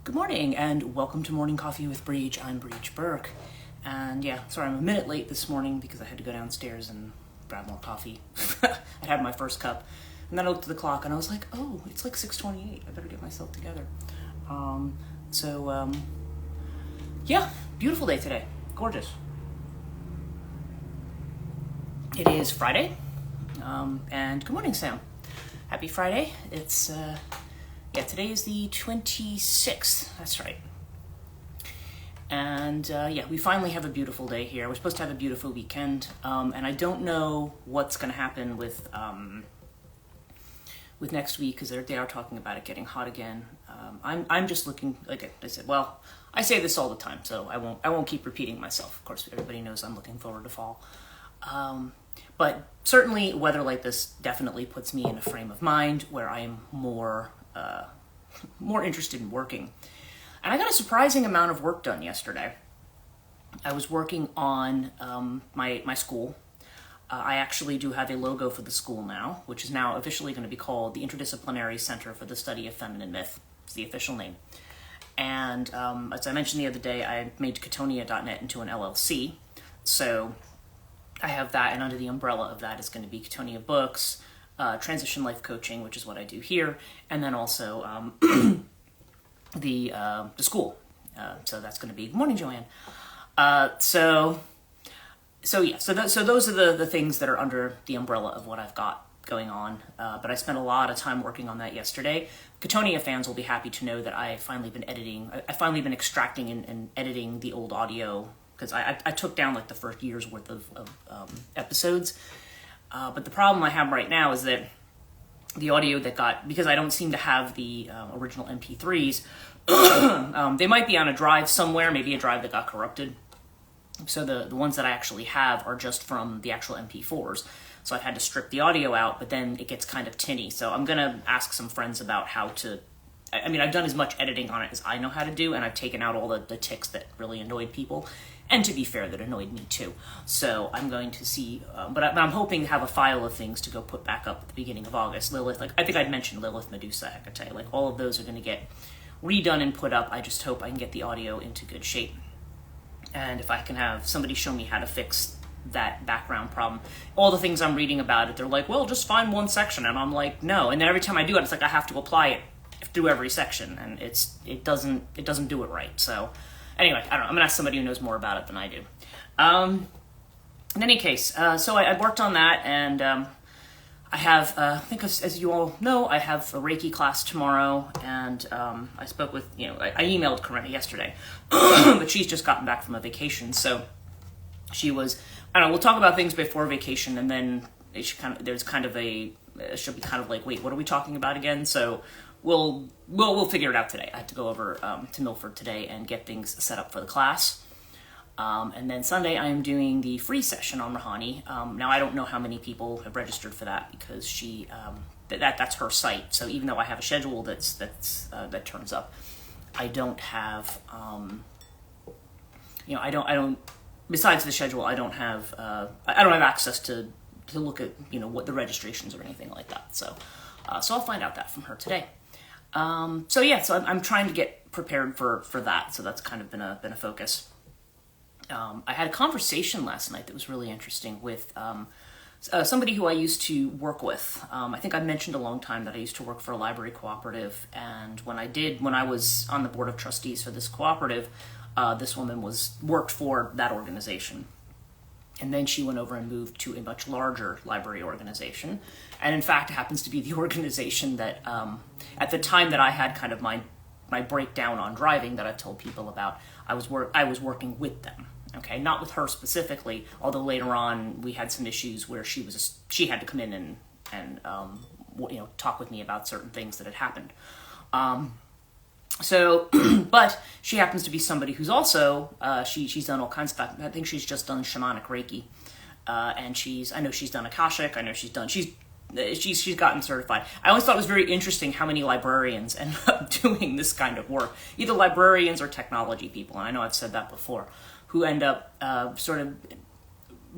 Good morning and welcome to Morning Coffee with Brigid. I'm Brigid Burke. And yeah, sorry I'm a minute late this morning because I had to go downstairs and grab more coffee. I had my first cup. And then I looked at the clock and I was like, oh, it's like 6:28. I better get myself together. Yeah, beautiful day today. Gorgeous. It is Friday. And good morning, Sam. Happy Friday. Today is the 26th. That's right. And we finally have a beautiful day here. We're supposed to have a beautiful weekend. And I don't know what's going to happen with next week because they are talking about it getting hot again. I'm just looking, like I said, well, I say this all the time, so I won't keep repeating myself. Of course, everybody knows I'm looking forward to fall. But certainly weather like this definitely puts me in a frame of mind where I am more interested in working. And I got a surprising amount of work done yesterday. I was working on my school. I actually do have a logo for the school now, which is now officially going to be called the Interdisciplinary Center for the Study of Feminine Myth. It's the official name. And as I mentioned the other day, I made Katonia.net into an LLC. So I have that, and under the umbrella of that is going to be Katonia Books, Transition Life Coaching, which is what I do here, and then also the school. So that's going to be, good morning, Joanne. So those are the things that are under the umbrella of what I've got going on. But I spent a lot of time working on that yesterday. Katonia fans will be happy to know that I've finally been editing. I've finally been extracting and editing the old audio because I took down like the first year's worth of episodes. But the problem I have right now is that the audio because I don't seem to have the original MP3s, they might be on a drive somewhere, maybe a drive that got corrupted. So the ones that I actually have are just from the actual MP4s. So I've had to strip the audio out, but then it gets kind of tinny. So I'm going to ask some friends about how to... I've done as much editing on it as I know how to do, and I've taken out all the ticks that really annoyed people. And to be fair, that annoyed me too. So I'm going to see, but I'm hoping to have a file of things to go put back up at the beginning of August. Lilith, I think I'd mentioned Lilith, Medusa, Hecate, all of those are going to get redone and put up. I just hope I can get the audio into good shape. And if I can have somebody show me how to fix that background problem. All the things I'm reading about it, they're like, well, just find one section. And I'm like, no. And then every time I do it, it's like I have to apply it through every section. And it doesn't do it right. So anyway, I don't know. I'm going to ask somebody who knows more about it than I do. In any case, so I worked on that, and I have, I think as you all know, I have a Reiki class tomorrow, and I spoke with, I emailed Corinna yesterday, but she's just gotten back from a vacation, so she was, I don't know, we'll talk about things before vacation, and then she'll be kind of like, wait, what are we talking about again? So we'll figure it out today. I have to go over to Milford today and get things set up for the class. And then Sunday I am doing the free session on Rahani. Now I don't know how many people have registered for that because she that's her site. So even though I have a schedule that turns up, I don't have I don't besides the schedule I don't have access to look at what the registrations or anything like that. So I'll find out that from her today. So I'm trying to get prepared for that. So that's kind of been a focus. I had a conversation last night that was really interesting with somebody who I used to work with. I think I mentioned a long time that I used to work for a library cooperative, and when I was on the board of trustees for this cooperative, this woman worked for that organization. And then she went over and moved to a much larger library organization. And in fact, it happens to be the organization that, at the time that I had kind of my breakdown on driving that I've told people about, I was working with them. Okay, not with her specifically, although later on we had some issues where she had to come in and talk with me about certain things that had happened. But she happens to be somebody who's also, she's done all kinds of stuff. I think she's just done shamanic Reiki. And I know she's done Akashic. I know she's gotten certified. I always thought it was very interesting how many librarians end up doing this kind of work. Either librarians or technology people. And I know I've said that before, who end up sort of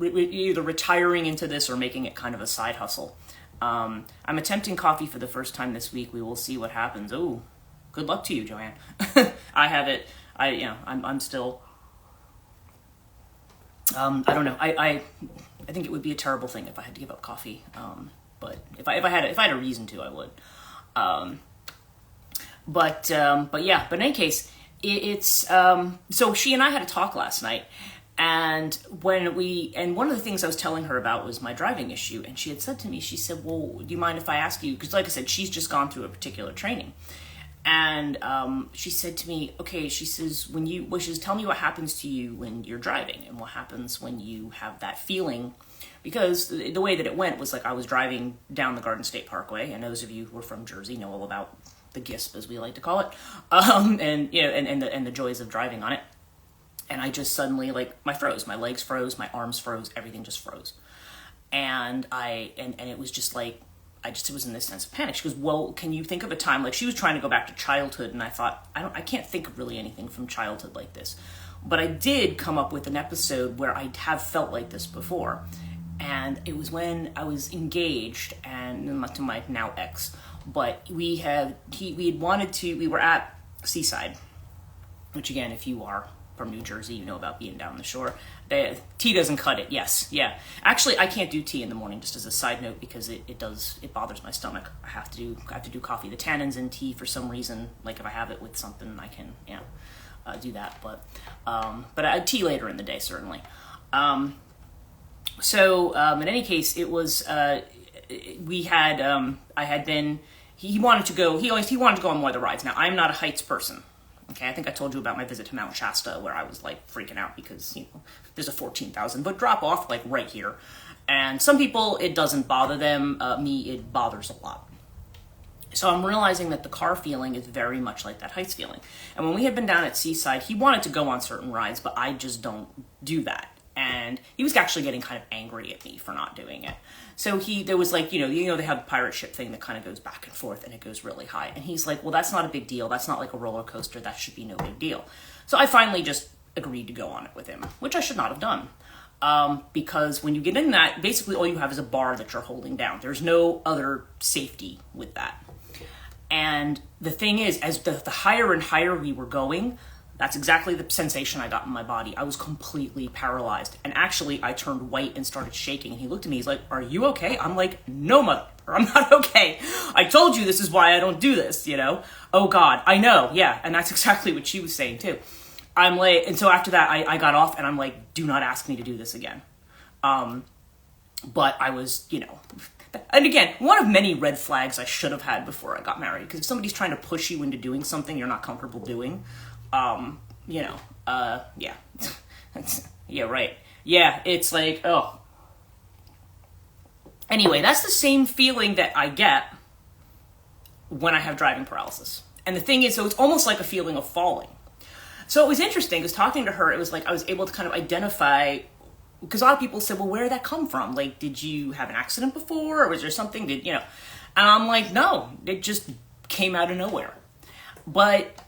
either retiring into this or making it kind of a side hustle. I'm attempting coffee for the first time this week. We will see what happens. Ooh, good luck to you, Joanne. I have it. I'm still. I don't know. I think it would be a terrible thing if I had to give up coffee. But if I had a reason to, I would. But in any case, it's so she and I had a talk last night, and one of the things I was telling her about was my driving issue, and she had said to me, she said, well, do you mind if I ask you, because like I said, she's just gone through a particular training, and she said to me, okay, she says, tell me what happens to you when you're driving, and what happens when you have that feeling. Because the way that it went was like I was driving down the Garden State Parkway, and those of you who are from Jersey know all about the GISP, as we like to call it, and the joys of driving on it. And I just suddenly, like, my legs froze, my arms froze, everything just froze, and it was just like it was in this sense of panic. She goes, well, can you think of a time, like she was trying to go back to childhood, and I thought I can't think of really anything from childhood like this, but I did come up with an episode where I have felt like this before. And it was when I was engaged and to my now ex, but we were at Seaside, which again, if you are from New Jersey, you know about being down the shore. Tea doesn't cut it. Yes. Yeah. Actually, I can't do tea in the morning, just as a side note, because it bothers my stomach. I have to do coffee. The tannins in tea, for some reason, like if I have it with something, I can, do that. But tea later in the day, certainly. So, in any case, it was, he wanted to go on one of the rides. Now, I'm not a heights person. Okay, I think I told you about my visit to Mount Shasta, where I was like freaking out because, there's a 14,000-foot drop off like right here. And some people, it doesn't bother them. Me, it bothers a lot. So I'm realizing that the car feeling is very much like that heights feeling. And when we had been down at Seaside, he wanted to go on certain rides, but I just don't do that. And he was actually getting kind of angry at me for not doing it. So there was like, they have the pirate ship thing that kind of goes back and forth and it goes really high. And he's like, well, that's not a big deal. That's not like a roller coaster. That should be no big deal. So I finally just agreed to go on it with him, which I should not have done. Because when you get in that, basically all you have is a bar that you're holding down. There's no other safety with that. And the thing is, as the higher and higher we were going, that's exactly the sensation I got in my body. I was completely paralyzed. And actually, I turned white and started shaking. And he looked at me, he's like, are you okay? I'm like, no, mother, I'm not okay. I told you this is why I don't do this, Oh, God, I know, yeah. And that's exactly what she was saying, too. I'm like, and so after that, I got off, and I'm like, do not ask me to do this again. But I was, and again, one of many red flags I should have had before I got married. Because if somebody's trying to push you into doing something you're not comfortable doing, yeah. Yeah, right. Yeah, it's like, oh. Anyway, that's the same feeling that I get when I have driving paralysis. And the thing is, so it's almost like a feeling of falling. So it was interesting, because talking to her, it was like I was able to kind of identify, because a lot of people said, well, where did that come from? Like, did you have an accident before? Or was there something that, And I'm like, no, it just came out of nowhere. But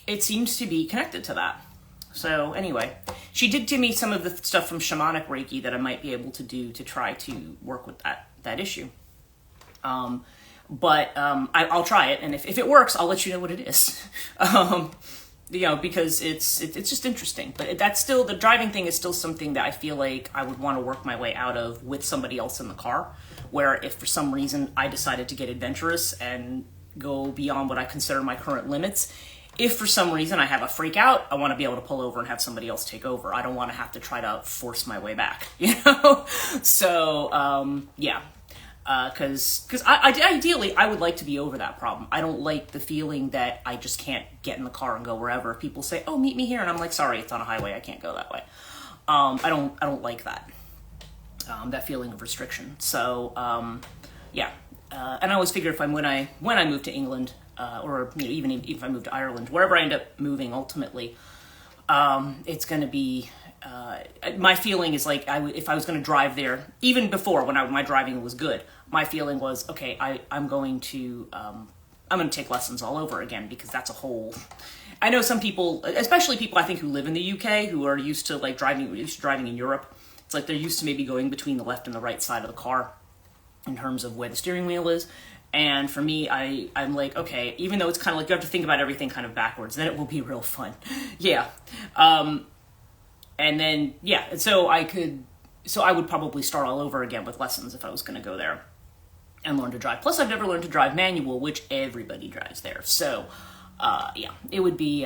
it seems to be connected to that. So anyway, she did give me some of the stuff from shamanic Reiki that I might be able to do to try to work with that issue. I'll try it, and if it works, I'll let you know what it is. Because it's just interesting. But that's still, the driving thing is still something that I feel like I would want to work my way out of with somebody else in the car, where if for some reason I decided to get adventurous and go beyond what I consider my current limits, if for some reason I have a freak out, I want to be able to pull over and have somebody else take over. I don't want to have to try to force my way back, So, yeah. Because ideally, I would like to be over that problem. I don't like the feeling that I just can't get in the car and go wherever. People say, oh, meet me here. And I'm like, sorry, it's on a highway. I can't go that way. I don't like that. That feeling of restriction. So, yeah. And I always figure when I move to England, or even if I move to Ireland, wherever I end up moving ultimately, it's going to be, my feeling is like if I was going to drive there, even before when my driving was good, my feeling was, okay, I'm going to take lessons all over again, because that's a whole, I know some people, especially people I think who live in the UK, who are used to driving in Europe. It's like they're used to maybe going between the left and the right side of the car in terms of where the steering wheel is. And for me, I'm like, okay, even though it's kind of like you have to think about everything kind of backwards, then it will be real fun. Yeah. And then, yeah, and so I would probably start all over again with lessons if I was going to go there and learn to drive. Plus, I've never learned to drive manual, which everybody drives there. So, yeah, it would be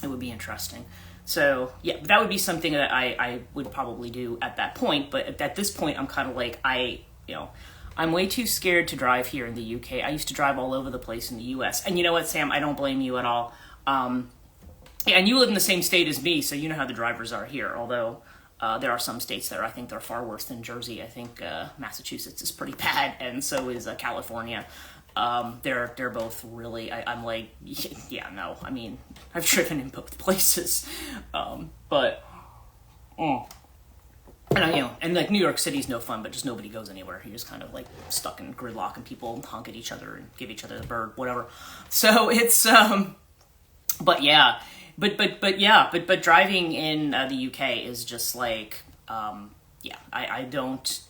interesting. So, yeah, that would be something that I would probably do at that point. But at this point, I'm kind of like, I'm way too scared to drive here in the UK. I used to drive all over the place in the US. And you know what, Sam? I don't blame you at all. Yeah, and you live in the same state as me, so you know how the drivers are here. Although there are some states that I think they're far worse than Jersey. I think Massachusetts is pretty bad, and so is California. They're both really. I'm like, yeah, no. I mean, I've driven in both places, but. And like New York City's no fun, but just nobody goes anywhere. You're just kind of like stuck in gridlock, and people honk at each other and give each other the bird, whatever. So it's but yeah, but driving in the UK is just like yeah, I don't.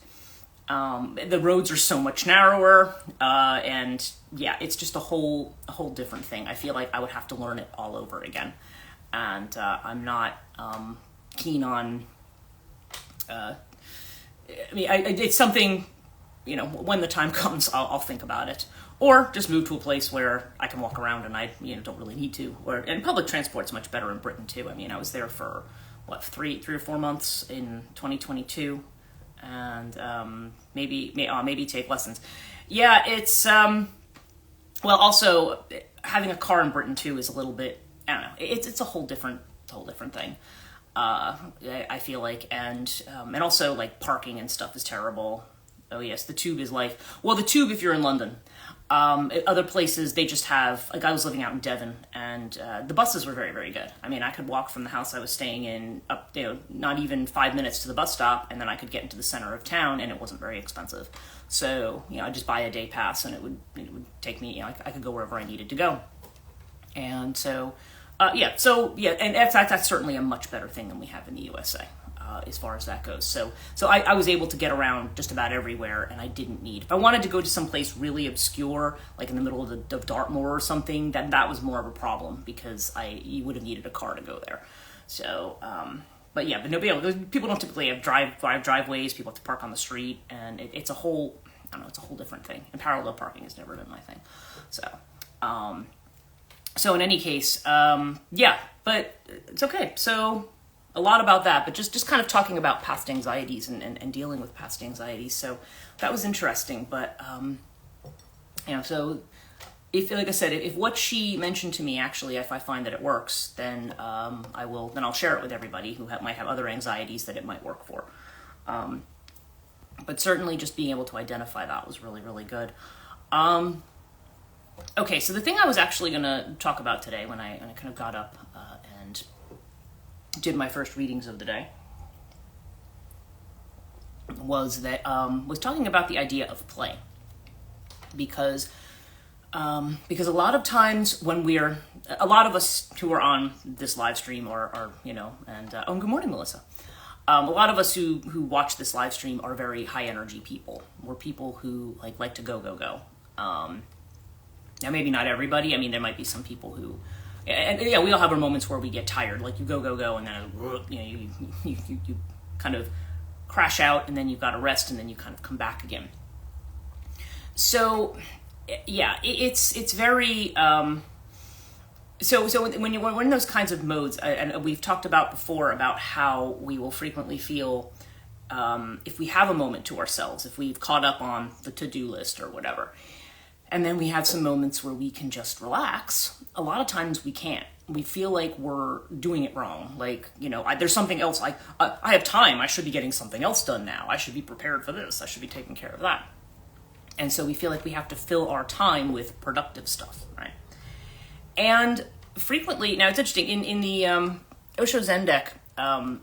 The roads are so much narrower, and yeah, it's just a whole different thing. I feel like I would have to learn it all over again, and I'm not keen on. I mean, it's something, you know, when the time comes, I'll think about it. Or just move to a place where I can walk around and I, don't really need to. And public transport's much better in Britain, too. I mean, I was there for, 3 or 4 months in 2022. And maybe take lessons. Yeah, it's, well, also, having a car in Britain, too, is a little bit, I don't know, it's a whole different thing. I feel like, and also like parking and stuff is terrible. Oh yes, the tube is life. Well, the tube if you're in London. Other places they just have, like I was living out in Devon, and the buses were very, very good. I mean, I could walk from the house I was staying in up, not even 5 minutes to the bus stop, and then I could get into the center of town, and it wasn't very expensive. So, I'd just buy a day pass, and it would take me, I could go wherever I needed to go. And so, and that's certainly a much better thing than we have in the USA, as far as that goes. So I was able to get around just about everywhere, and I didn't need. If I wanted to go to some place really obscure, like in the middle of Dartmoor or something, that was more of a problem because you would have needed a car to go there. So, but people don't typically have driveways. People have to park on the street, and it's a whole different thing. And parallel parking has never been my thing. So in any case, but it's okay. So a lot about that, but just kind of talking about past anxieties and dealing with past anxieties. So that was interesting. But, so if, like I said, if what she mentioned to me, actually, if I find that it works, then I'll share it with everybody who might have other anxieties that it might work for. But certainly just being able to identify that was really, really good. Okay, so the thing I was actually going to talk about today when I kind of got up and did my first readings of the day was talking about the idea of play. Because a lot of times when a lot of us who are on this live stream are good morning, Melissa. A lot of us who watch this live stream are very high energy people. We're people who like to go. Now, maybe not everybody. I mean, there might be some people who, we all have our moments where we get tired. Like you go, and then you kind of crash out, and then you've got to rest, and then you kind of come back again. So, yeah, it's very. So when we're in those kinds of modes, and we've talked about before about how we will frequently feel if we have a moment to ourselves, if we've caught up on the to-do list or whatever. And then we have some moments where we can just relax. A lot of times we can't. We feel like we're doing it wrong. Like, there's something else. I have time. I should be getting something else done now. I should be prepared for this. I should be taking care of that. And so we feel like we have to fill our time with productive stuff, right? And frequently, now it's interesting, in the Osho Zen deck,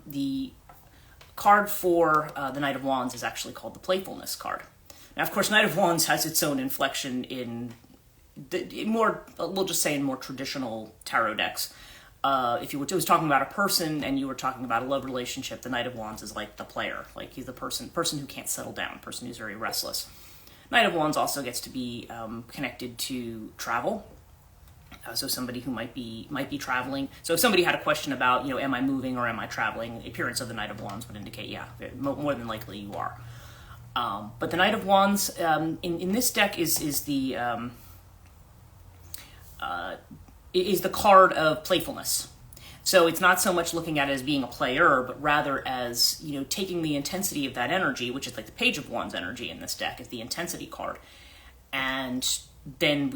the card for the Knight of Wands is actually called the Playfulness card. Now, of course, Knight of Wands has its own inflection in more traditional tarot decks. If you were talking about a person and you were talking about a love relationship, the Knight of Wands is like the player. Like he's the person who can't settle down, person who's very restless. Knight of Wands also gets to be connected to travel. So somebody who might be traveling. So if somebody had a question about, am I moving or am I traveling? The appearance of the Knight of Wands would indicate, yeah, more than likely you are. But the Knight of Wands in this deck is the card of playfulness. So it's not so much looking at it as being a player, but rather as, taking the intensity of that energy, which is like the Page of Wands energy in this deck, is the intensity card. And then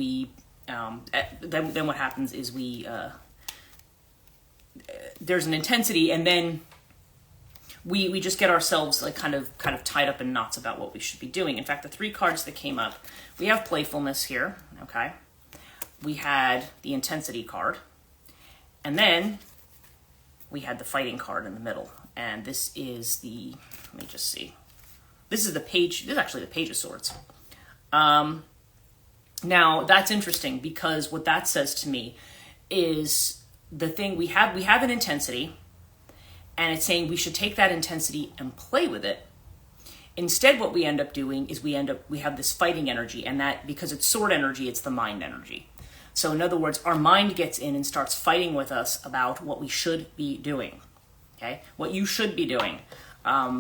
then what happens is there's an intensity, and then we just get ourselves like kind of tied up in knots about what we should be doing. In fact, the 3 cards that came up, we have playfulness here, okay? We had the intensity card, and then we had the fighting card in the middle. And this is let me just see. This is actually the Page of Swords. Now, that's interesting because what that says to me is the thing we have an intensity, and it's saying we should take that intensity and play with it. Instead, what we end up doing is we have this fighting energy, and that, because it's sword energy, it's the mind energy. So in other words, our mind gets in and starts fighting with us about what we should be doing, okay? What you should be doing.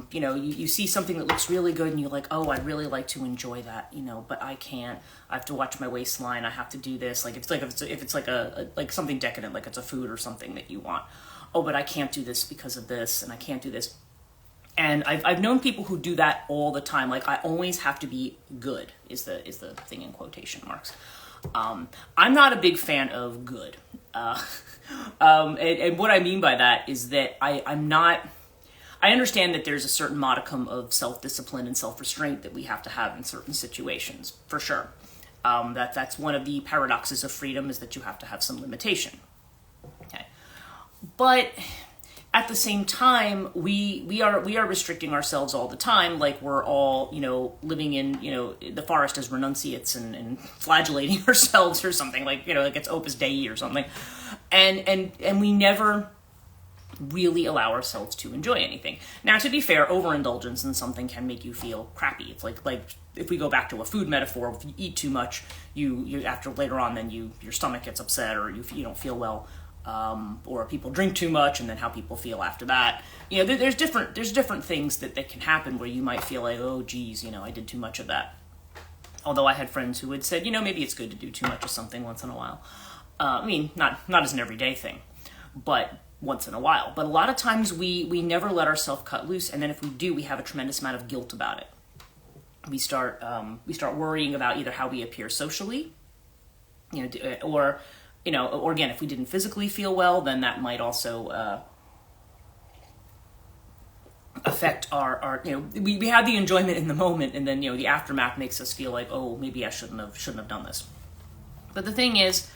You see something that looks really good and you're like, oh, I'd really like to enjoy that, but I can't. I have to watch my waistline. I have to do this. If it's like something decadent, like it's a food or something that you want. Oh, but I can't do this because of this, and I can't do this. And I've known people who do that all the time. Like, I always have to be good is the thing in quotation marks. I'm not a big fan of good. And what I mean by that is that I understand that there's a certain modicum of self-discipline and self-restraint that we have to have in certain situations, for sure. That's one of the paradoxes of freedom, is that you have to have some limitation. Okay, but at the same time, we are restricting ourselves all the time, like we're all living in the forest as renunciates and flagellating ourselves or something, like it's Opus Dei or something, and we never really allow ourselves to enjoy anything. Now, to be fair, overindulgence in something can make you feel crappy. It's like if we go back to a food metaphor, if you eat too much, you after later on, then your stomach gets upset, or you don't feel well, or people drink too much, and then how people feel after that. There's different things that can happen where you might feel like, oh, geez, I did too much of that. Although I had friends who had said, maybe it's good to do too much of something once in a while. Not as an everyday thing, but once in a while. But a lot of times we never let ourselves cut loose, and then if we do, we have a tremendous amount of guilt about it. We start worrying about either how we appear socially, or again, if we didn't physically feel well, then that might also affect our we have the enjoyment in the moment, and then the aftermath makes us feel like, oh, maybe I shouldn't have done this. But the thing is,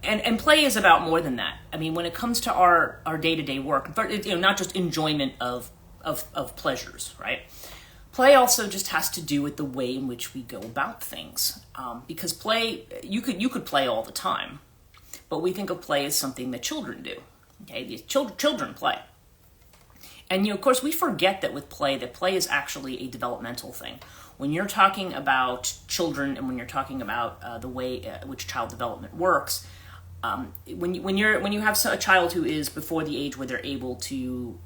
and play is about more than that. I mean, when it comes to our day-to-day work, not just enjoyment of pleasures, right? Play also just has to do with the way in which we go about things. Because play, you could play all the time, but we think of play as something that children do. Okay, these children play. And of course, we forget that with play, that play is actually a developmental thing. When you're talking about children, and when you're talking about the way which child development works, when you have a child who is before the age where they're able to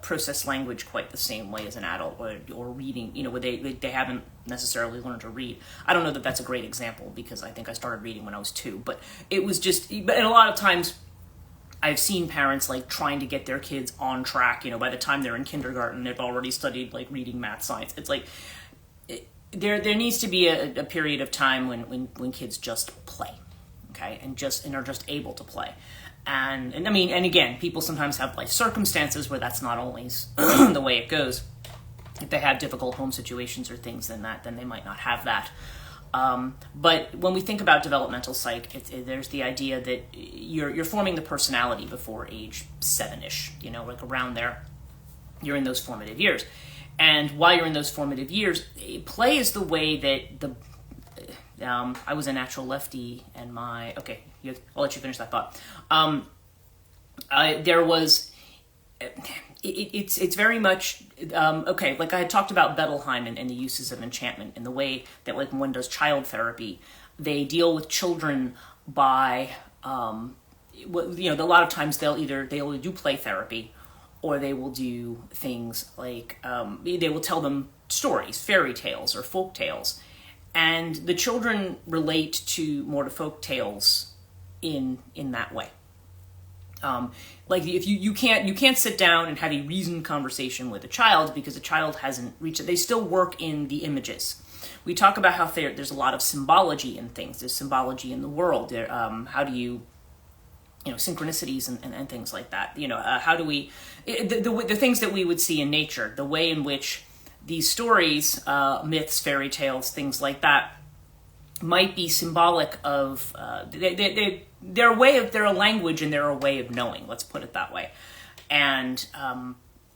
process language quite the same way as an adult, or reading, where they haven't necessarily learned to read. I don't know that that's a great example, because I think I started reading when I was 2, but it was just, and a lot of times I've seen parents like trying to get their kids on track, by the time they're in kindergarten, they've already studied like reading, math, science. It's like, there needs to be a period of time when kids just play. Okay, and are just able to play, and I mean, and again, people sometimes have life circumstances where that's not always the way it goes. If they have difficult home situations or things, then they might not have that. But when we think about developmental psych, there's the idea that you're forming the personality before age 7-ish. Like around there, you're in those formative years, and while you're in those formative years, play is the way that I was a natural lefty, and I'll let you finish that thought. it's very much okay. Like I had talked about Bettelheim and the uses of enchantment and the way that like one does child therapy, they deal with children by a lot of times they'll do play therapy, or they will do things like they will tell them stories, fairy tales or folk tales, and the children relate more to folk tales in that way. Like if you can't sit down and have a reasoned conversation with a child because the child hasn't reached it. They still work in the images. We talk about how there's a lot of symbology in things. There's symbology in the world. How do you synchronicities and things like that. How do we the things that we would see in nature, the way in which these stories, myths, fairy tales, things like that, might be symbolic of they're a language and they're a way of knowing. Let's put it that way. And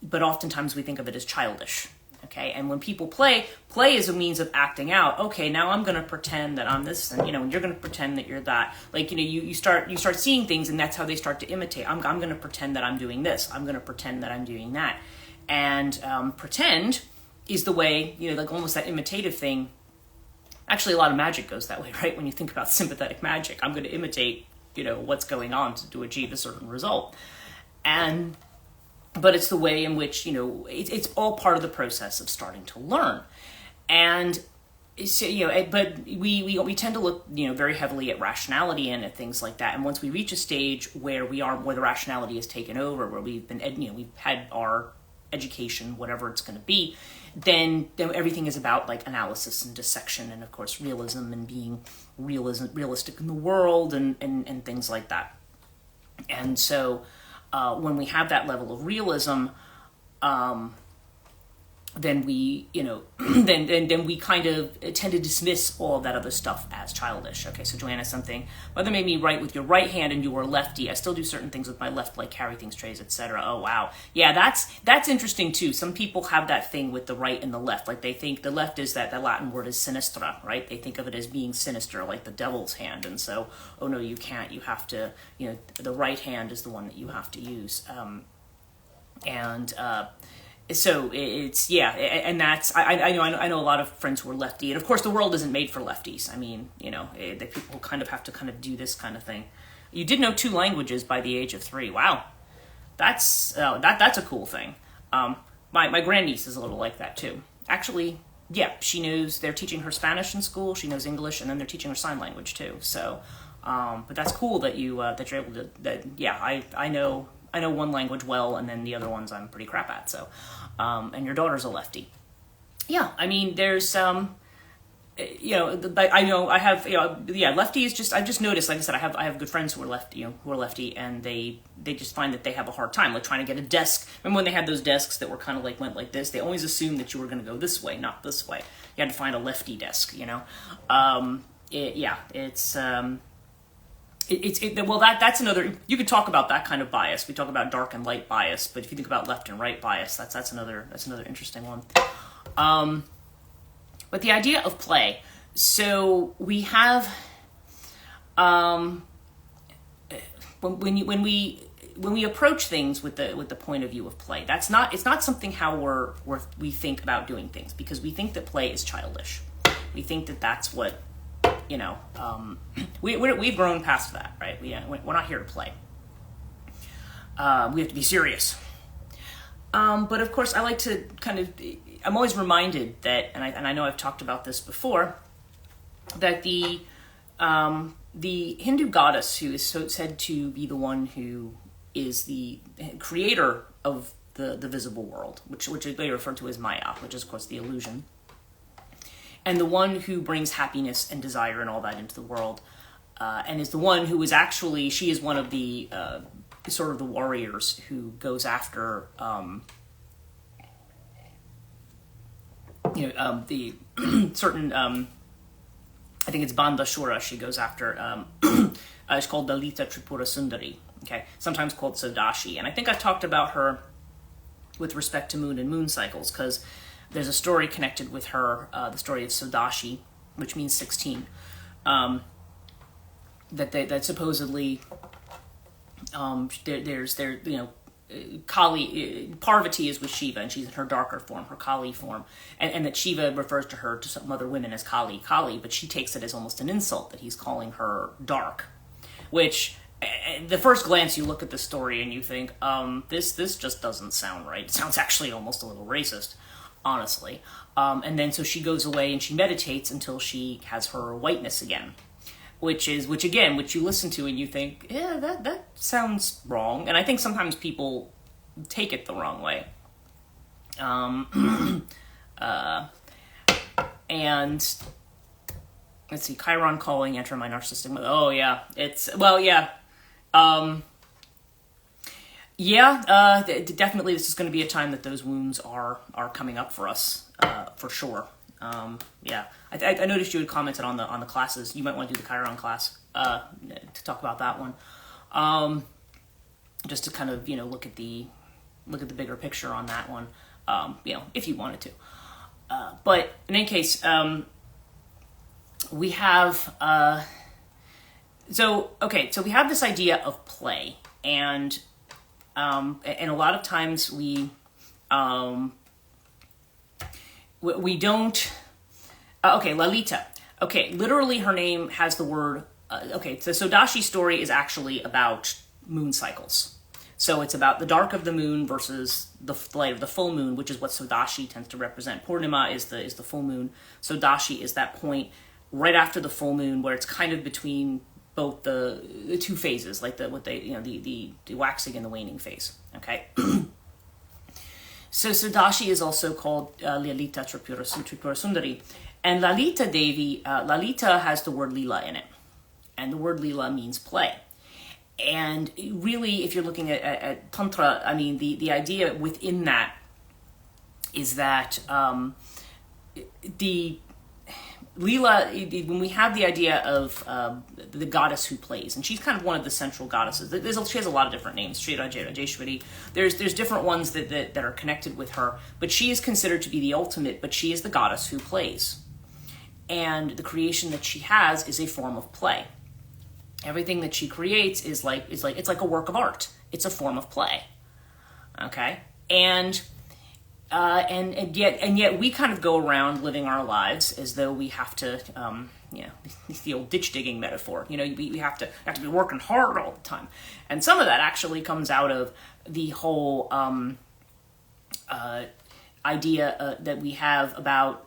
but oftentimes we think of it as childish. Okay, and when people play is a means of acting out. Okay, now I'm going to pretend that I'm this, and you're going to pretend that you're that. Like you start seeing things, and that's how they start to imitate. I'm going to pretend that I'm doing this. I'm going to pretend that I'm doing that, and pretend is the way like almost that imitative thing. Actually, a lot of magic goes that way, right? When you think about sympathetic magic, I'm going to imitate what's going on to achieve a certain result, but it's the way in which, it's all part of the process of starting to learn. And so, but we tend to look, very heavily at rationality and at things like that. And once we reach a stage where the rationality is taken over, where we've had our education, whatever it's going to be, then everything is about like analysis and dissection and of course realism and being realistic in the world and things like that. And so, when we have that level of realism, then we, then we kind of tend to dismiss all of that other stuff as childish. Okay, so Joanna, something, mother made me write with your right hand and you were lefty. I still do certain things with my left, like carry things, trays, etc. Oh, wow. Yeah, that's interesting too. Some people have that thing with the right and the left. Like they think the left is that the Latin word is sinistra, right? They think of it as being sinister, like the devil's hand. And so, oh no, you can't. You have to, the right hand is the one that you have to use. So it's, and that's, I know a lot of friends who are lefty, and of course the world isn't made for lefties. I mean, the people kind of have to kind of do this kind of thing. You did know 2 languages by the age of 3. Wow. That's a cool thing. My grandniece is a little like that too. Actually, yeah, she knows, they're teaching her Spanish in school, she knows English, and then they're teaching her sign language too. So, but that's cool that you're able to, I know one language well, and then the other ones I'm pretty crap at. So, and your daughter's a lefty. Yeah, I mean, there's I have lefty is just, I've just noticed, like I said, I have good friends who are lefty, and they just find that they have a hard time like trying to get a desk. Remember when they had those desks that were kind of like went like this? They always assumed that you were going to go this way, not this way. You had to find a lefty desk, that's another, you could talk about that kind of bias. We talk about dark and light bias, but if you think about left and right bias, that's another interesting one. But the idea of play, so we have, when we approach things with the point of view of play, it's not something how we think about doing things, because we think that play is childish. We think that that's what, we've grown past that, right? We're not here to play. We have to be serious. But of course, I like to I'm always reminded that, and I know I've talked about this before, that the Hindu goddess who is said to be the one who is the creator of the visible world, which they refer to as Maya, which is of course the illusion, and the one who brings happiness and desire and all that into the world, and is the one who is actually, she is one of the sort of the warriors who goes after the certain I think it's Bandashura she goes after. It's called Dalita Tripura Sundari, okay, sometimes called Sodashi, and I think I've talked about her with respect to moon and moon cycles, because there's a story connected with her, the story of Sodashi, which means 16, that supposedly there's Kali, Parvati is with Shiva, and she's in her darker form, her Kali form, and that Shiva refers to her, to some other women, as Kali, but she takes it as almost an insult that he's calling her dark, which, the first glance you look at the story and you think, this just doesn't sound right. It sounds actually almost a little racist, honestly. And then so she goes away and she meditates until she has her whiteness again. Which you listen to and you think, yeah, that sounds wrong. And I think sometimes people take it the wrong way. And let's see, Chiron calling, enter my narcissistic mother. Oh yeah, definitely this is going to be a time that those wounds are coming up for us, for sure. I noticed you had commented on the classes. You might want to do the Chiron class to talk about that one, just to kind of look at the bigger picture on that one, if you wanted to. But in any case, we have so we have this idea of play, and a lot of times we don't. Lalita. Literally her name has the word. So Sodashi's story is actually about moon cycles. So it's about the dark of the moon versus the light of the full moon, which is what Sodashi tends to represent. Purnima is the full moon. Sodashi is that point right after the full moon, where it's kind of between both the two phases, like the waxing and the waning phase. Okay. So Sodashi is also called Lalita Tripura Sundari. And Lalita Devi, Lalita has the word Lila in it. And the word Lila means play. And really, if you're looking at Tantra, I mean, the idea within that is that the Lila, when we have the idea of the goddess who plays, and she's kind of one of the central goddesses. She has a lot of different names, Sri Rajeshwari. There's different ones that are connected with her, but she is considered to be the ultimate, but she is the goddess who plays. And the creation that she has is a form of play. Everything that she creates is like a work of art. It's a form of play. Okay? And yet we kind of go around living our lives as though we have to, the old ditch digging metaphor. We have to be working hard all the time, and some of that actually comes out of the whole idea that we have about.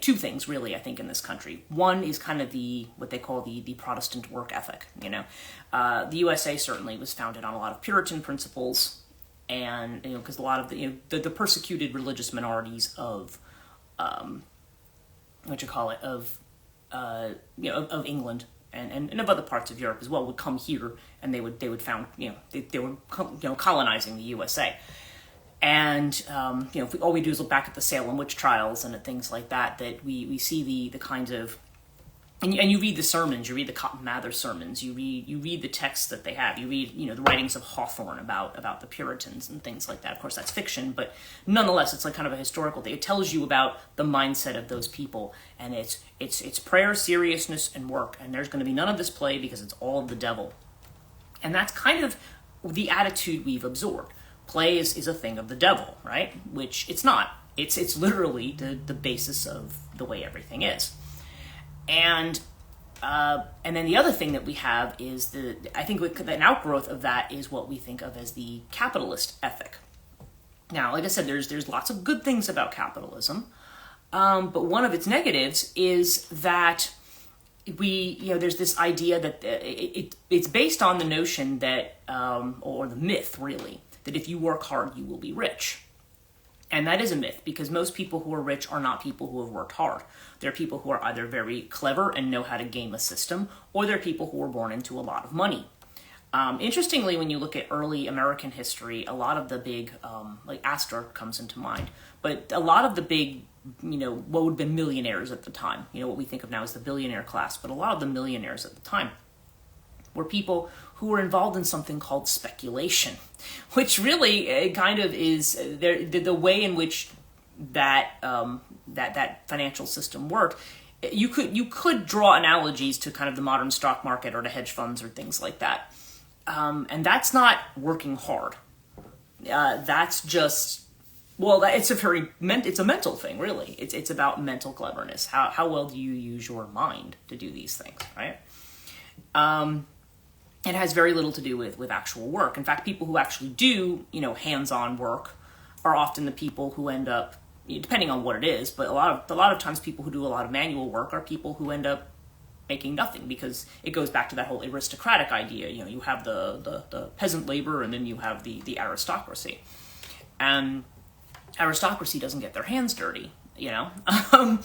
Two things really, I think, in this country. One is kind of what they call the Protestant work ethic. The USA certainly was founded on a lot of Puritan principles. And because a lot of the persecuted religious minorities of of England and of other parts of Europe as well would come here, and they would found they were colonizing the USA. And all we do is look back at the Salem witch trials and at things like that we see the kinds of. And you read the sermons, you read the Cotton Mather sermons, you read the texts that they have, you read the writings of Hawthorne about the Puritans and things like that. Of course, that's fiction, but nonetheless, it's like kind of a historical thing. It tells you about the mindset of those people, and it's prayer, seriousness, and work. And there's going to be none of this play because it's all of the devil. And that's kind of the attitude we've absorbed. Play is a thing of the devil, right? Which it's not. It's literally the basis of the way everything is. And then the other thing that we have is I think an outgrowth of that is what we think of as the capitalist ethic. Now, like I said, there's lots of good things about capitalism, but one of its negatives is that there's this idea that it's based on the notion that, or the myth really, that if you work hard, you will be rich. And that is a myth, because most people who are rich are not people who have worked hard. They're people who are either very clever and know how to game a system, or they're people who were born into a lot of money. Interestingly, when you look at early American history, a lot of the big, like Astor comes into mind, but a lot of the big, what would have been millionaires at the time, what we think of now as the billionaire class, but a lot of the millionaires at the time were people who were involved in something called speculation, which really kind of is the way in which that financial system worked. You could draw analogies to kind of the modern stock market or to hedge funds or things like that, and that's not working hard. That's just, well, it's a mental thing, really. It's about mental cleverness. How well do you use your mind to do these things, right? It has very little to do with actual work. In fact, people who actually do, hands-on work are often the people who end up, depending on what it is, but a lot of times people who do a lot of manual work are people who end up making nothing, because it goes back to that whole aristocratic idea. You have the peasant labor, and then you have the aristocracy. And aristocracy doesn't get their hands dirty, but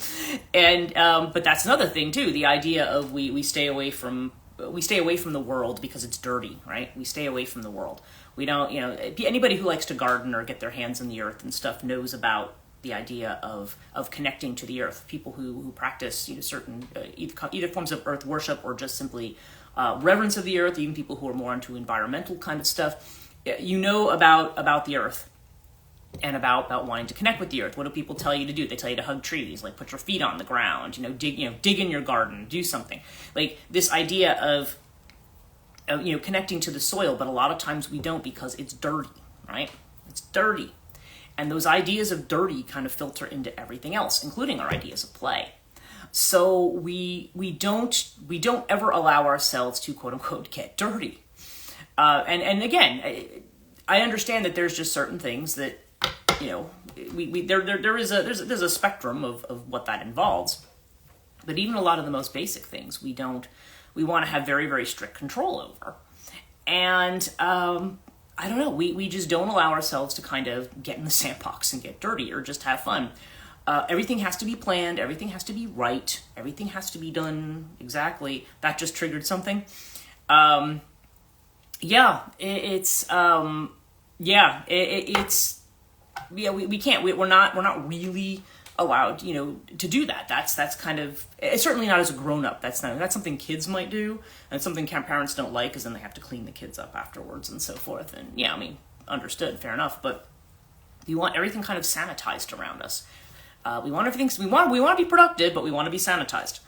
that's another thing too. The idea of we stay away from the world because it's dirty, right? We stay away from the world. We don't, anybody who likes to garden or get their hands in the earth and stuff knows about the idea of connecting to the earth. People who practice certain either forms of earth worship or just simply reverence of the earth. Even people who are more into environmental kind of stuff, about the earth. And about wanting to connect with the earth. What do people tell you to do? They tell you to hug trees, like put your feet on the ground, dig in your garden, do something. Like this idea of connecting to the soil, but a lot of times we don't, because it's dirty, right? It's dirty. And those ideas of dirty kind of filter into everything else, including our ideas of play. So we don't ever allow ourselves to, quote unquote, get dirty. And again, I understand that there's just certain things that there's a spectrum of what that involves, but even a lot of the most basic things we want to have very, very strict control over. And I don't know, we just don't allow ourselves to kind of get in the sandbox and get dirty or just have fun. Everything has to be planned, everything has to be right, everything has to be done exactly. That just triggered something. We can't. We're not really allowed, to do that. That's kind of, it's certainly not as a grown up. That's something kids might do, and something parents don't like, is then they have to clean the kids up afterwards and so forth. And understood, fair enough. But we want everything kind of sanitized around us. We want everything. We want to be productive, but we want to be sanitized.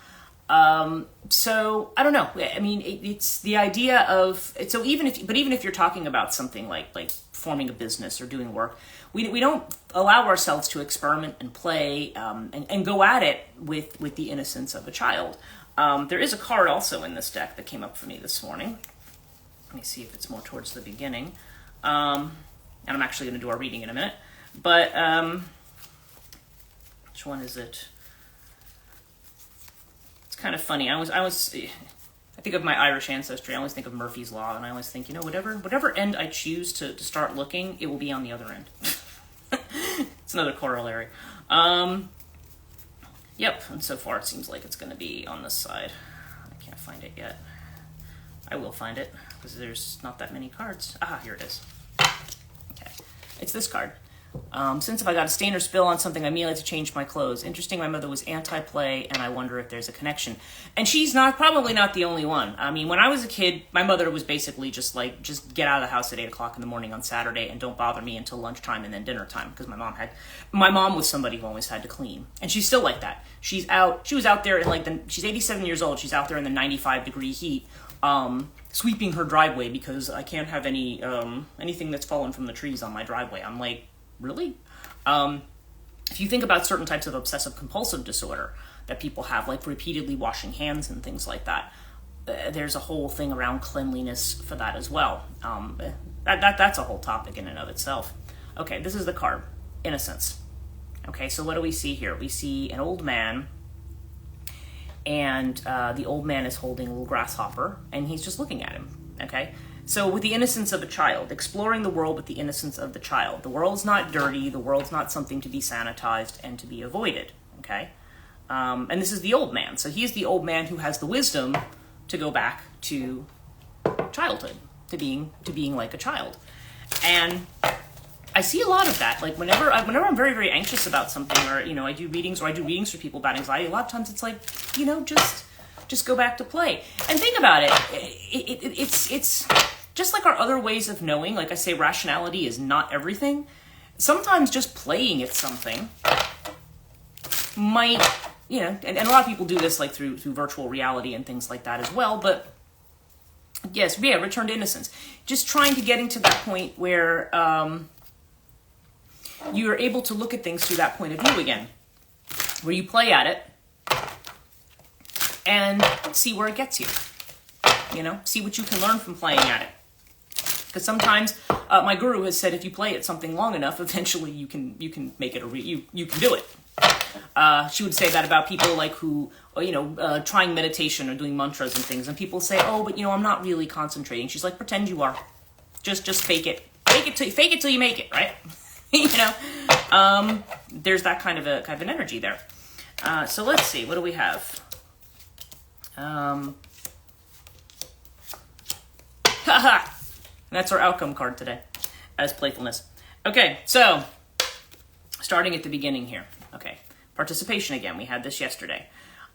So I don't know. I mean, it's the idea of, so even if you're talking about something like forming a business or doing work, we don't allow ourselves to experiment and play, and go at it with the innocence of a child. There is a card also in this deck that came up for me this morning. Let me see if it's more towards the beginning. And I'm actually going to do our reading in a minute, but, which one is it? Kind of funny. I think of my Irish ancestry. I always think of Murphy's Law, and I always think, whatever end I choose to start looking, it will be on the other end. It's another corollary. Yep, and so far it seems like it's going to be on this side. I can't find it yet. I will find it, because there's not that many cards. Here it is. Okay, it's this card. Since if I got a stain or spill on something, I immediately had to change my clothes. Interesting, my mother was anti-play, and I wonder if there's a connection. And she's probably not the only one. I mean, when I was a kid, my mother was basically just get out of the house at 8 o'clock in the morning on Saturday and don't bother me until lunchtime and then dinner time, because my mom was somebody who always had to clean. And she's still like that. She was out there in she's 87 years old, she's out there in the 95-degree heat, sweeping her driveway because I can't have anything that's fallen from the trees on my driveway. I'm like, really? If you think about certain types of obsessive compulsive disorder that people have, like repeatedly washing hands and things like that, there's a whole thing around cleanliness for that as well. That's a whole topic in and of itself. Okay, this is the card, innocence. Okay, so what do we see here? We see an old man, and the old man is holding a little grasshopper, and he's just looking at him. Okay, so with the innocence of a child, exploring the world with the innocence of the child. The world's not dirty, the world's not something to be sanitized and to be avoided, okay? And this is the old man. So he's the old man who has the wisdom to go back to childhood, to being like a child. And I see a lot of that. Like whenever I'm very, very anxious about something, or, I do readings for people about anxiety, a lot of times it's like, just go back to play. And think about it. It's just like our other ways of knowing. Like I say, rationality is not everything. Sometimes just playing at something might, and a lot of people do this like through virtual reality and things like that as well. But yes, return to innocence. Just trying to get into that point where you're able to look at things through that point of view again, where you play at it and see where it gets you. You know, see what you can learn from playing at it. Because sometimes my guru has said if you play at something long enough, eventually you can make it you can do it. She would say that about people like who, trying meditation or doing mantras and things, and people say, oh, but I'm not really concentrating. She's like, pretend you are. Just fake it. Fake it till you make it, right? There's that kind of an energy there. So let's see, what do we have? That's our outcome card today, as playfulness. Okay, so starting at the beginning here. Okay, participation again. We had this yesterday.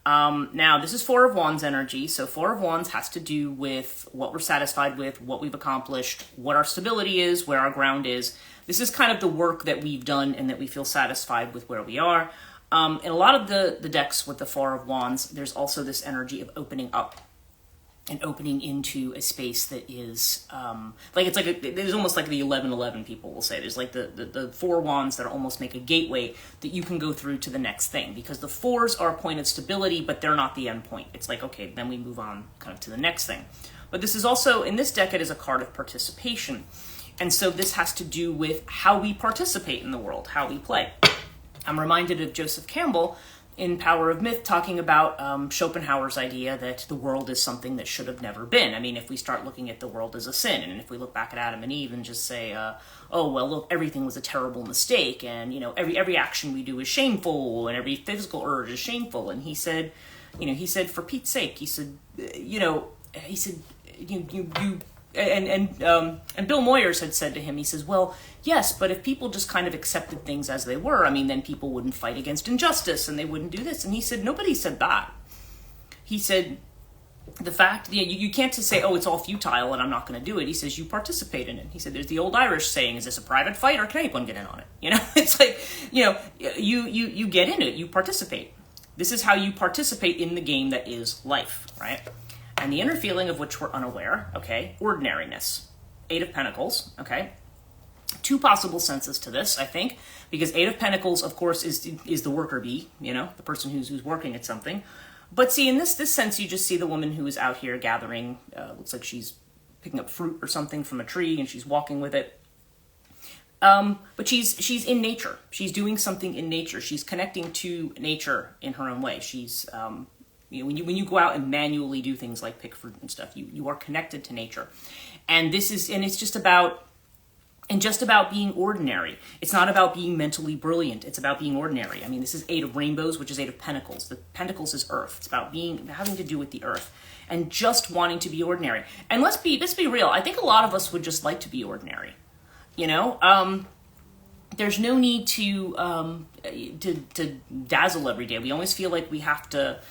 Now, this is Four of Wands energy. So Four of Wands has to do with what we're satisfied with, what we've accomplished, what our stability is, where our ground is. This is kind of the work that we've done and that we feel satisfied with where we are. In a lot of the decks with the Four of Wands, there's also this energy of opening up and opening into a space that is there's almost like the 1111 people will say. There's like the four wands that almost make a gateway that you can go through to the next thing, because the fours are a point of stability, but they're not the end point. It's like, okay, then we move on kind of to the next thing. But this is also, in this deck, it is a card of participation. And so this has to do with how we participate in the world, how we play. I'm reminded of Joseph Campbell in Power of Myth, talking about Schopenhauer's idea that the world is something that should have never been. I mean, if we start looking at the world as a sin, and if we look back at Adam and Eve and just say, oh, well, look, everything was a terrible mistake, and, every action we do is shameful, and every physical urge is shameful. And he said, for Pete's sake, and Bill Moyers had said to him, he says, well, yes, but if people just kind of accepted things as they were, I mean, then people wouldn't fight against injustice and they wouldn't do this. And he said, nobody said that. He said, the fact, you can't just say, oh, it's all futile and I'm not going to do it. He says, you participate in it. He said, there's the old Irish saying, is this a private fight or can anyone get in on it? It's like, you get in it, you participate. This is how you participate in the game that is life, right? And the inner feeling of which we're unaware, okay, ordinariness. Eight of Pentacles, okay. Two possible senses to this, I think, because Eight of Pentacles, of course, is the worker bee, the person who's working at something. But see, in this sense, you just see the woman who is out here gathering, looks like she's picking up fruit or something from a tree, and she's walking with it. But she's in nature. She's doing something in nature. She's connecting to nature in her own way. She's... when you go out and manually do things like pick fruit and stuff, you are connected to nature. And it's just about being ordinary. It's not about being mentally brilliant. It's about being ordinary. I mean, this is Eight of Rainbows, which is Eight of Pentacles. The Pentacles is Earth. It's about having to do with the Earth and just wanting to be ordinary. And let's be real. I think a lot of us would just like to be ordinary. There's no need to dazzle every day. We always feel like we have to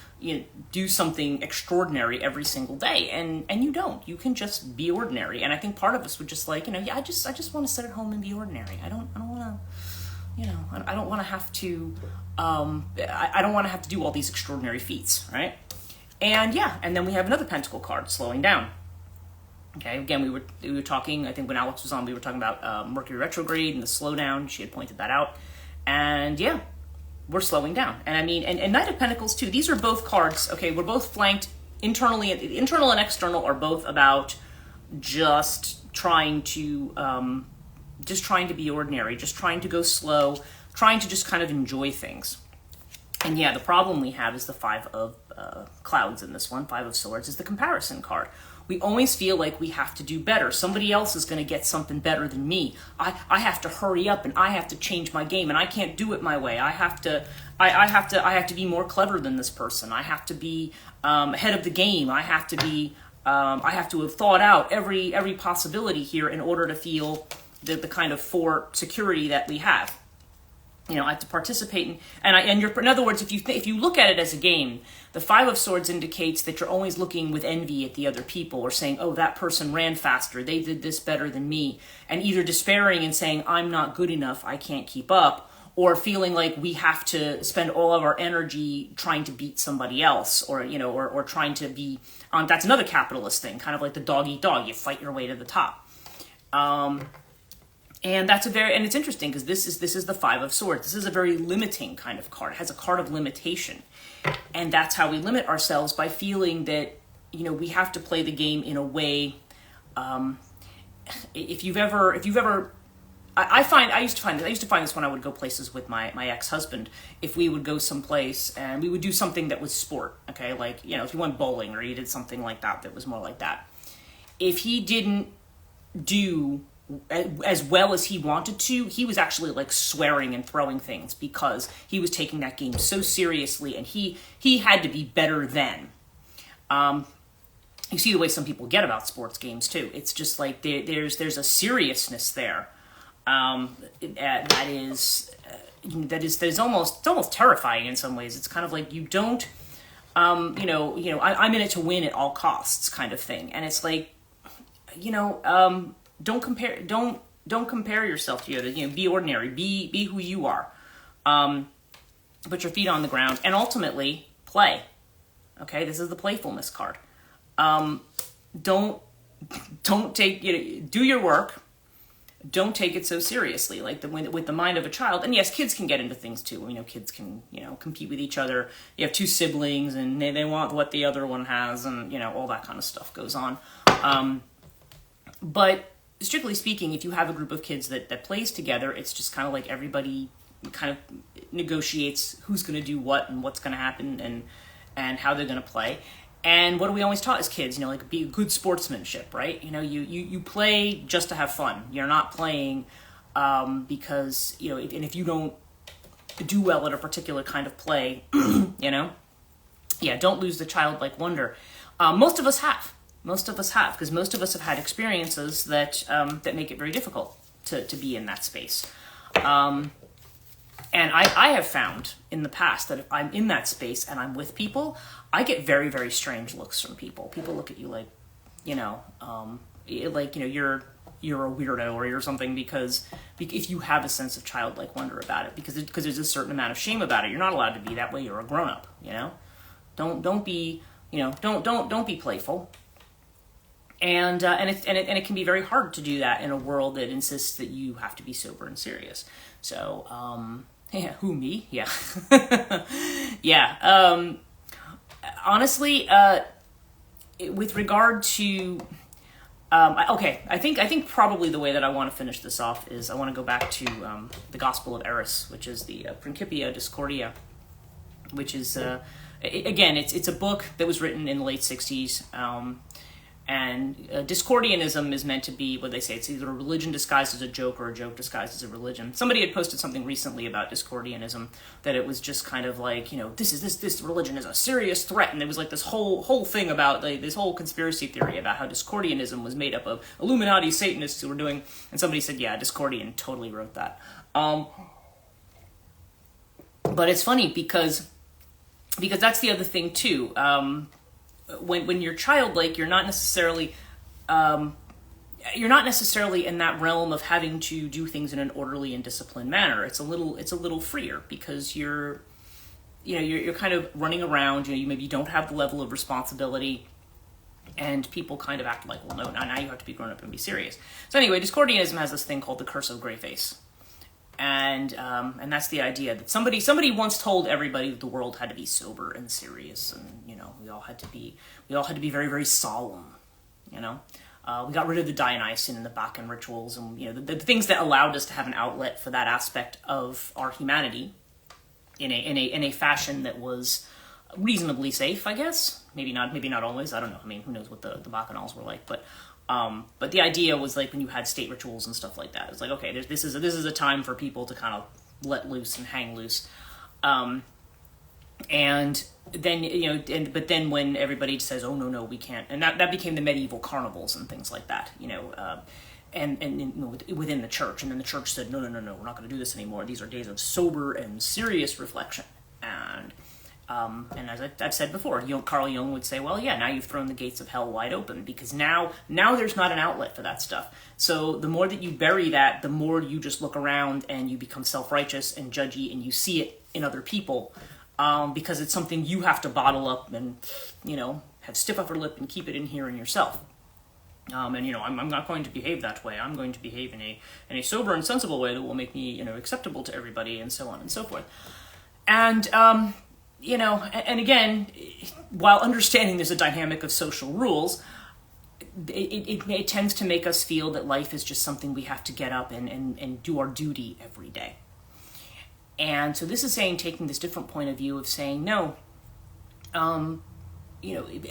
do something extraordinary every single day, and you don't. You can just be ordinary. And I think part of us would just like, I just want to sit at home and be ordinary. I don't want to, I don't want to have to, I don't want to have to do all these extraordinary feats, right? And and then we have another Pentacle card, slowing down. Okay, again, we were talking, I think when Alex was on, we were talking about Mercury retrograde and the slowdown. She had pointed that out. And we're slowing down. And I mean, and Knight of Pentacles too. These are both cards, okay, we're both flanked internally. Internal and external are both about just trying to be ordinary, just trying to go slow, trying to just kind of enjoy things. And the problem we have is the Five of Clouds in this one. Five of Swords is the comparison card. We always feel like we have to do better. Somebody else is going to get something better than me. I have to hurry up and I have to change my game and I can't do it my way. I have to be more clever than this person. I have to be ahead of the game. I have to have thought out every possibility here in order to feel the kind of for security that we have. I have to participate in other words, if you look at it as a game, the Five of Swords indicates that you're always looking with envy at the other people, or saying, oh, that person ran faster, they did this better than me, and either despairing and saying, I'm not good enough, I can't keep up, or feeling like we have to spend all of our energy trying to beat somebody else, or trying to be on. That's another capitalist thing, kind of like the dog eat dog, you fight your way to the top. And and it's interesting because this is the Five of Swords. This is a very limiting kind of card. It has a card of limitation. And that's how we limit ourselves, by feeling that, we have to play the game in a way. If you've ever, I used to find this when I would go places with my ex-husband. If we would go someplace and we would do something that was sport, okay? Like, if you went bowling or you did something like that was more like that. If he didn't do as well as he wanted to, he was actually like swearing and throwing things, because he was taking that game so seriously, and he had to be better than. You see the way some people get about sports games too. It's just like there's a seriousness there that is almost terrifying in some ways. It's kind of like you don't, I'm in it to win at all costs kind of thing, and it's like, don't compare yourself to others. Be ordinary. Be who you are. Put your feet on the ground and ultimately play. Okay, this is the playfulness card. Don't take, do your work. Don't take it so seriously, like with the mind of a child. And yes, kids can get into things too. Kids can, compete with each other. You have two siblings and they want what the other one has, and, all that kind of stuff goes on. But strictly speaking, if you have a group of kids that plays together, it's just kind of like everybody kind of negotiates who's going to do what and what's going to happen and how they're going to play. And what do we always taught as kids? Like, be good sportsmanship, right? You play just to have fun. You're not playing because, if you don't do well at a particular kind of play, don't lose the childlike wonder. Most of us have, because most of us have had experiences that make it very difficult to be in that space. And I have found in the past that if I'm in that space and I'm with people, I get very, very strange looks from people. People look at you like, you're a weirdo or you're something, because if you have a sense of childlike wonder about it, because there's a certain amount of shame about it. You're not allowed to be that way. You're a grown up. Don't be playful. And it can be very hard to do that in a world that insists that you have to be sober and serious. So, who, me? Yeah. Yeah. Honestly, with regard to, I think probably the way that I want to finish this off is I want to go back to the Gospel of Eris, which is the Principia Discordia, which is, again, it's a book that was written in the late 60s, and Discordianism is meant to be what they say. It's either a religion disguised as a joke or a joke disguised as a religion. Somebody had posted something recently about Discordianism, that it was just kind of like, this religion is a serious threat. And there was like this whole thing about like this whole conspiracy theory about how Discordianism was made up of Illuminati Satanists who were doing, and somebody said, yeah, Discordian totally wrote that. But it's funny because that's the other thing too. When you're childlike, you're not necessarily in that realm of having to do things in an orderly and disciplined manner. It's a little freer, because you're kind of running around. You maybe don't have the level of responsibility, and people kind of act like, well, no, now you have to be grown up and be serious. So anyway, Discordianism has this thing called the curse of gray face. And that's the idea that somebody once told everybody that the world had to be sober and serious, and we all had to be very, very solemn. We got rid of the Dionysian and the Bacchae rituals, and the things that allowed us to have an outlet for that aspect of our humanity in a fashion that was reasonably safe, I guess. Maybe not always. I don't know. I mean, who knows what the Bacchanals were like, but the idea was like when you had state rituals and stuff like that, it's like, okay, this is a time for people to kind of let loose and hang loose, and then but then when everybody says, oh no, we can't, and that became the medieval carnivals and things like that, and within the church, and then the church said, no, we're not going to do this anymore. These are days of sober and serious reflection, and as I've said before, Carl Jung would say, well, yeah, now you've thrown the gates of hell wide open, because now there's not an outlet for that stuff. So the more that you bury that, the more you just look around and you become self-righteous and judgy, and you see it in other people, because it's something you have to bottle up and, have stiff upper lip and keep it in here in yourself. And, I'm not going to behave that way. I'm going to behave in a sober and sensible way that will make me, acceptable to everybody, and so on and so forth. And, and again, while understanding there's a dynamic of social rules, it tends to make us feel that life is just something we have to get up and do our duty every day. And so this is taking this different point of view of saying, no,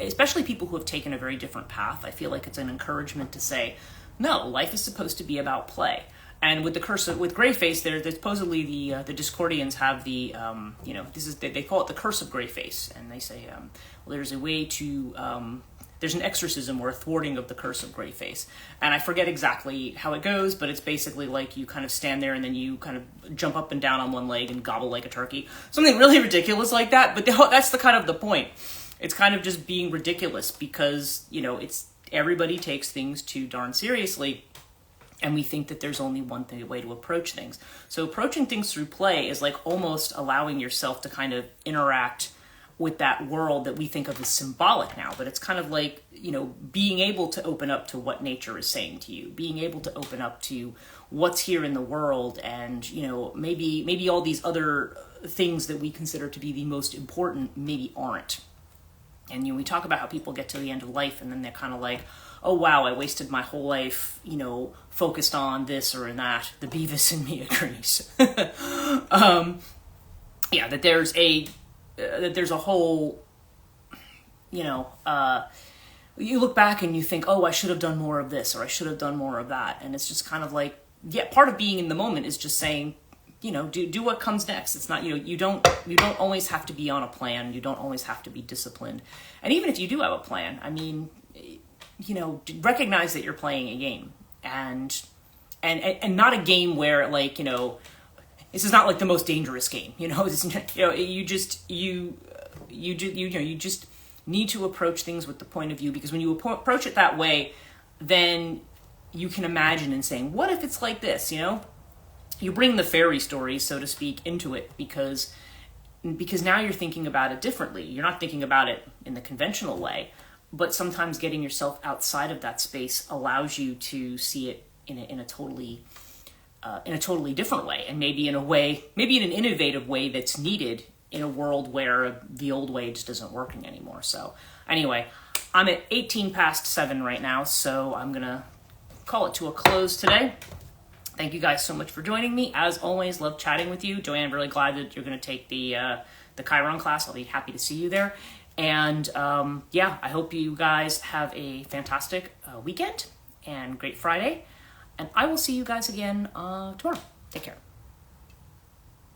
especially people who have taken a very different path, I feel like it's an encouragement to say, no, life is supposed to be about play. And with with Greyface, there's supposedly the Discordians have the, they call it the curse of Greyface. And they say, there's a way to, there's an exorcism or a thwarting of the curse of Greyface. And I forget exactly how it goes, but it's basically like you kind of stand there and then you kind of jump up and down on one leg and gobble like a turkey. Something really ridiculous like that, but that's the kind of the point. It's kind of just being ridiculous because, it's everybody takes things too darn seriously, and we think that there's only one way to approach things. So approaching things through play is like almost allowing yourself to kind of interact with that world that we think of as symbolic now, but it's kind of like, being able to open up to what nature is saying to you, being able to open up to what's here in the world, and, maybe all these other things that we consider to be the most important maybe aren't. And we talk about how people get to the end of life and then they're kind of like, oh wow, I wasted my whole life, focused on this or in that. The Beavis in me agrees. That there's a whole, you look back and you think, oh, I should have done more of this or I should have done more of that. And it's just kind of like, part of being in the moment is just saying, do what comes next. It's not, you don't always have to be on a plan. You don't always have to be disciplined. And even if you do have a plan, I mean, recognize that you're playing a game and not a game where like, this is not like the most dangerous game, you just need to approach things with the point of view, because when you approach it that way, then you can imagine and saying, what if it's like this, You bring the fairy stories, so to speak, into it because now you're thinking about it differently. You're not thinking about it in the conventional way, but sometimes getting yourself outside of that space allows you to see it in a totally different way, and maybe in an innovative way that's needed in a world where the old way just isn't working anymore. So anyway, I'm at 7:18 right now, so I'm gonna call it to a close today. Thank you guys so much for joining me. As always, love chatting with you. Joanne, I'm really glad that you're going to take the Chiron class. I'll be happy to see you there. And I hope you guys have a fantastic weekend and great Friday. And I will see you guys again tomorrow. Take care.